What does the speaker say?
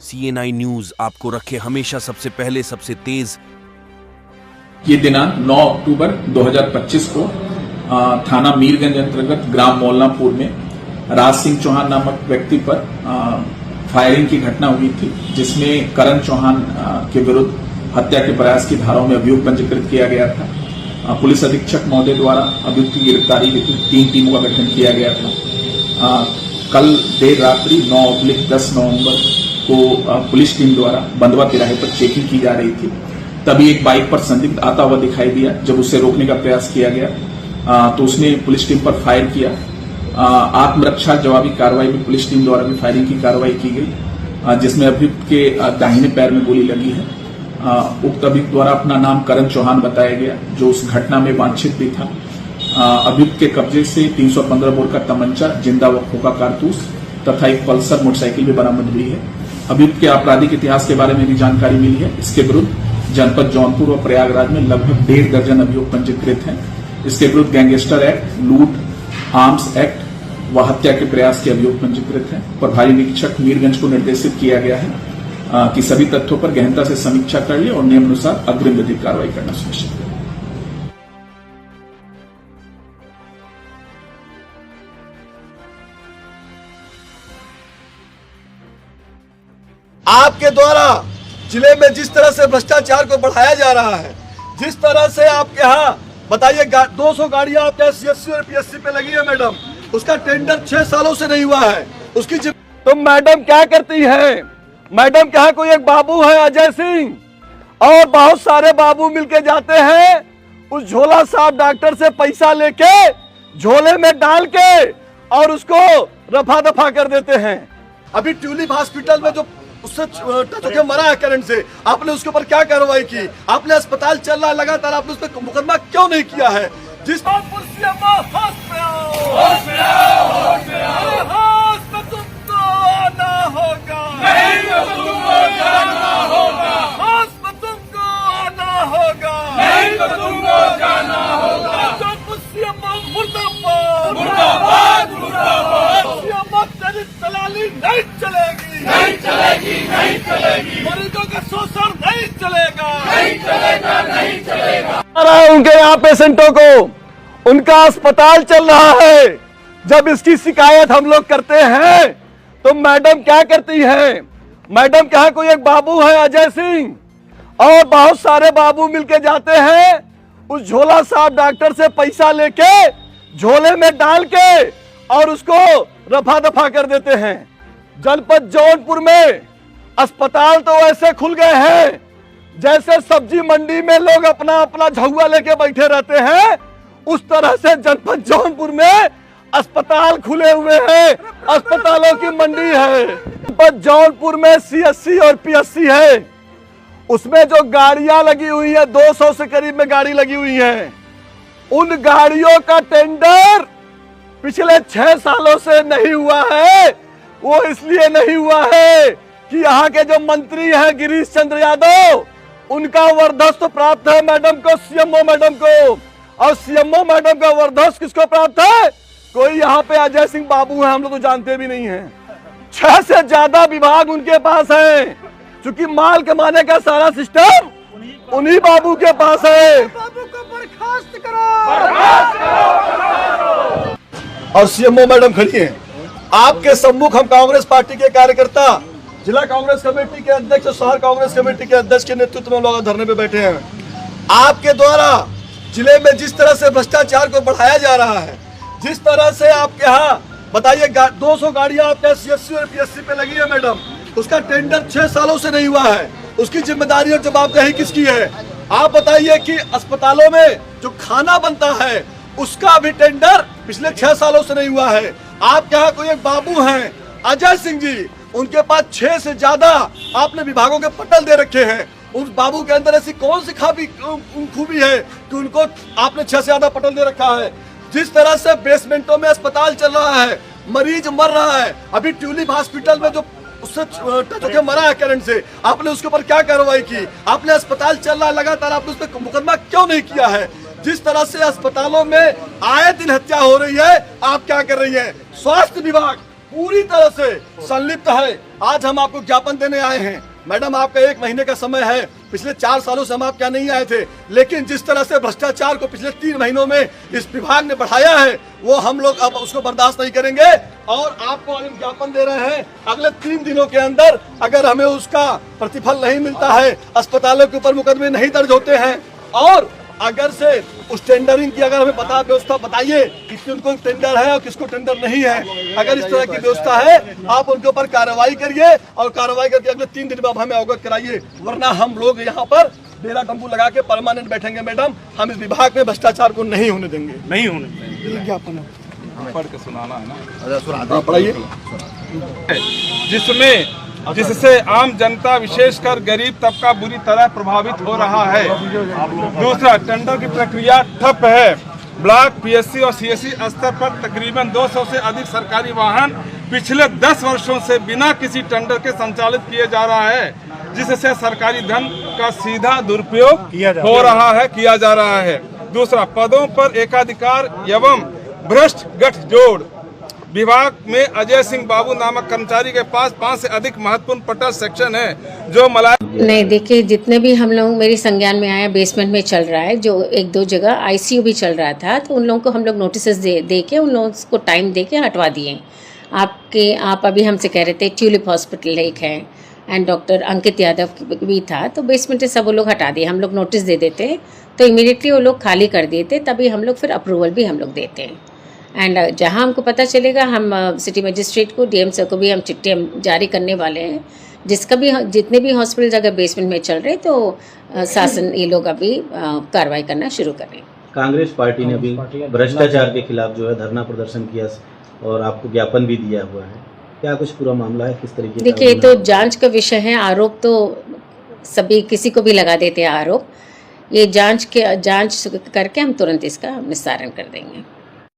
CNI news आपको रखे हमेशा सबसे पहले, सबसे तेज। ये दिनांक 9 अक्टूबर 2025 को थाना मीरगंज अंतर्गत ग्राम मोलनापुर में राज सिंह चौहान नामक व्यक्ति पर फायरिंग की घटना हुई थी, जिसमें करण चौहान के विरुद्ध हत्या के प्रयास की धाराओं में अभियोग पंजीकृत किया गया था। पुलिस अधीक्षक महोदय द्वारा अभियुक्त की गिरफ्तारी हेतु 3 टीमों का गठन किया गया था। कल देर रात्रि 9/10 नवंबर को पुलिस टीम द्वारा बंदवा तिराहे पर चेकिंग की जा रही थी, तभी एक बाइक पर संदिग्ध आता हुआ दिखाई दिया। जब उसे रोकने का प्रयास किया गया तो उसने पुलिस टीम पर फायर किया। आत्मरक्षा जवाबी कार्रवाई में पुलिस टीम द्वारा भी फायरिंग की कार्रवाई की गई, जिसमें अभियुक्त के दाहिने पैर में गोली लगी है। उक्त अभियुक्त द्वारा अपना नाम करण चौहान बताया गया, जो उस घटना में वांछित भी था। अभियुक्त के कब्जे से 315 बोर का तमंचा, जिंदा व खोखा कारतूस तथा एक पल्सर मोटरसाइकिल भी बरामद हुई है। अभियुक्त के आपराधिक इतिहास के बारे में भी जानकारी मिली है। इसके विरुद्ध जनपद जौनपुर व प्रयागराज में लगभग 1.5 दर्जन अभियोग पंजीकृत हैं। इसके विरुद्ध गैंगस्टर एक्ट, लूट, आर्म्स एक्ट व हत्या के प्रयास के अभियोग पंजीकृत हैं। प्रभारी निरीक्षक मीरगंज को निर्देशित किया गया है कि सभी तथ्यों पर गहनता से समीक्षा कर ले और नियमानुसार अग्रिम विधिक कार्रवाई करना सुनिश्चित करें। आपके द्वारा जिले में जिस तरह से भ्रष्टाचार को बढ़ाया जा रहा है, जिस तरह से आपके यहाँ बताइए 200 गाड़ियां आपके CSC और PSC पे लगी है मैडम, उसका टेंडर 6 सालों से नहीं हुआ है। उसकी तो मैडम क्या करती है? मैडम के यहाँ कोई एक बाबू है अजय सिंह और बहुत सारे बाबू मिलके जाते हैं, उस झोला साहब डॉक्टर से पैसा लेके झोले में डाल के और उसको रफा दफा कर देते हैं। अभी ट्यूलिप हॉस्पिटल में जो उससे टच होकर मरा है करंट से, आपने उसके ऊपर क्या कार्रवाई की? आपने अस्पताल चल रहा है लगातार, आपने उस पर मुकदमा क्यों नहीं किया है? जिस मरीजों का शोषण नहीं चलेगा, नहीं चलेगा। उनके यहाँ पेशेंटों को उनका अस्पताल चल रहा है, जब इसकी शिकायत हम लोग करते हैं तो मैडम क्या करती है? मैडम के यहाँ कोई एक बाबू है अजय सिंह और बहुत सारे बाबू मिलके जाते हैं, उस झोला साहब डॉक्टर से पैसा लेके झोले में डाल के और उसको रफा दफा कर देते हैं। जनपद जौनपुर में अस्पताल तो ऐसे खुल गए हैं जैसे सब्जी मंडी में लोग अपना अपना झुआ लेके बैठे रहते हैं, उस तरह से जनपद जौनपुर में अस्पताल खुले हुए हैं, अस्पतालों की मंडी है। जनपद जौनपुर में CSC और PSC है, उसमें जो गाड़ियां लगी हुई है 200 से करीब में गाड़ी लगी हुई है, उन गाड़ियों का टेंडर पिछले 6 सालों से नहीं हुआ है। वो इसलिए नहीं हुआ है कि यहाँ के जो मंत्री हैं गिरीश चंद्र यादव, उनका वरदस्त प्राप्त है मैडम को, CMO मैडम को, और CMO मैडम का वरदस्त किसको प्राप्त है? कोई यहाँ पे अजय सिंह बाबू है, हम लोग तो जानते भी नहीं हैं। 6 से ज्यादा विभाग उनके पास है, क्योंकि माल कमाने का सारा सिस्टम उन्हीं बाबू के पास है। बाबू को बर्खास्त करो। और CMO मैडम खड़ी है आपके सम्मुख। हम कांग्रेस पार्टी के कार्यकर्ता, जिला कांग्रेस कमेटी के अध्यक्ष और शहर कांग्रेस कमेटी के अध्यक्ष के नेतृत्व में लोग धरने पे बैठे हैं। आपके द्वारा जिले में जिस तरह से भ्रष्टाचार को बढ़ाया जा रहा है, जिस तरह से आपके यहाँ बताइए 200 गाड़ियां आपके CSC और PSC पे लगी है मैडम, उसका टेंडर 6 सालों से नहीं हुआ है। उसकी जिम्मेदारी और जवाबदेही किसकी है? आप बताइए कि अस्पतालों में जो खाना बनता है उसका भी टेंडर पिछले 6 सालों से नहीं हुआ है। आपके यहाँ कोई एक बाबू हैं अजय सिंह जी, उनके पास 6 से ज्यादा आपने विभागों के पटल दे रखे हैं। उस बाबू के अंदर ऐसी कौन सी खूबी है कि उनको आपने 6 से ज्यादा पटल दे रखा है? जिस तरह से बेसमेंटों में अस्पताल चल रहा है, मरीज मर रहा है। अभी ट्यूलिप हॉस्पिटल में जो उससे टच होकर मरा है करंट से, आपने उसके ऊपर क्या कार्रवाई की? आपने अस्पताल चल रहा है लगातार, आपने उस पर मुकदमा क्यों नहीं किया है? जिस तरह से अस्पतालों में आए दिन हत्या हो रही है, आप क्या कर रही है? स्वास्थ्य विभाग पूरी तरह से संलिप्त है। आज हम आपको ज्ञापन देने आए हैं। मैडम, आपका 1 महीने का समय है। पिछले 4 सालों से हम आप क्या नहीं आए थे, लेकिन जिस तरह से भ्रष्टाचार को पिछले 3 महीनों में इस विभाग ने बढ़ाया है, वो हम लोग अब उसको बर्दाश्त नहीं करेंगे और आपको हम ज्ञापन दे रहे हैं। अगले 3 दिनों के अंदर अगर हमें उसका प्रतिफल नहीं मिलता है, अस्पतालों के ऊपर मुकदमे नहीं दर्ज होते हैं और अगर से उस टेंडरिंग की अगर हमें व्यवस्था बताइए कि किनको टेंडर है और किसको टेंडर नहीं है। अगर इस तरह की व्यवस्था है, आप उनके ऊपर कार्रवाई करिए और कार्रवाई करके अगले 3 दिन में हमें अवगत कराइए, वरना हम लोग यहाँ पर डेरा तंबू लगा के परमानेंट बैठेंगे। मैडम, हम इस विभाग में भ्रष्टाचार को नहीं होने देंगे। नहीं होने देंगे। ज्ञापन पढ़ के सुनाना है ना, पढ़ाइए। जिससे आम जनता विशेषकर गरीब तबका बुरी तरह प्रभावित हो रहा है। दूसरा, टेंडर की प्रक्रिया ठप है। ब्लॉक, पीएससी और सीएससी स्तर पर तकरीबन 200 से अधिक सरकारी वाहन पिछले 10 वर्षों से बिना किसी टेंडर के संचालित किए जा रहा है, जिससे सरकारी धन का सीधा दुरुपयोग किया जा रहा है। दूसरा, पदों पर एकाधिकार एवं भ्रष्ट गठजोड़। विभाग में अजय सिंह बाबू नामक कर्मचारी के पास 5 से अधिक महत्वपूर्ण पटल सेक्शन है जो नहीं, देखिए, जितने भी हम लोग मेरी संज्ञान में आया, बेसमेंट में चल रहा है, जो 1-2 जगह आईसीयू भी चल रहा था, तो उन लोगों को हम लोग नोटिस दे के उन लोगों को टाइम दे के हटवा दिए। आप अभी हमसे कह रहे थे ट्यूलिप हॉस्पिटल एक है एंड डॉक्टर अंकित यादव भी था, तो बेसमेंट से सब वो लोग हटा दिए। हम लोग नोटिस दे देते तो इमीडिएटली वो लोग खाली कर दिए थे, तभी हम लोग फिर अप्रूवल भी हम लोग देते हैं। एंड जहां हमको पता चलेगा, हम सिटी मजिस्ट्रेट को, डीएम सर को भी हम चिट्ठी जारी करने वाले हैं। जितने भी हॉस्पिटल्स अगर बेसमेंट में चल रहे तो शासन ये लोग अभी कार्रवाई करना शुरू करें। कांग्रेस पार्टी ने भी भ्रष्टाचार के खिलाफ जो है धरना प्रदर्शन किया और आपको ज्ञापन भी दिया हुआ है। क्या कुछ पूरा मामला है, किस तरीके? देखिए, ये तो जांच का विषय है। आरोप तो सभी किसी को भी लगा देते हैं आरोप। ये जांच करके हम तुरंत इसका निस्तारण कर देंगे।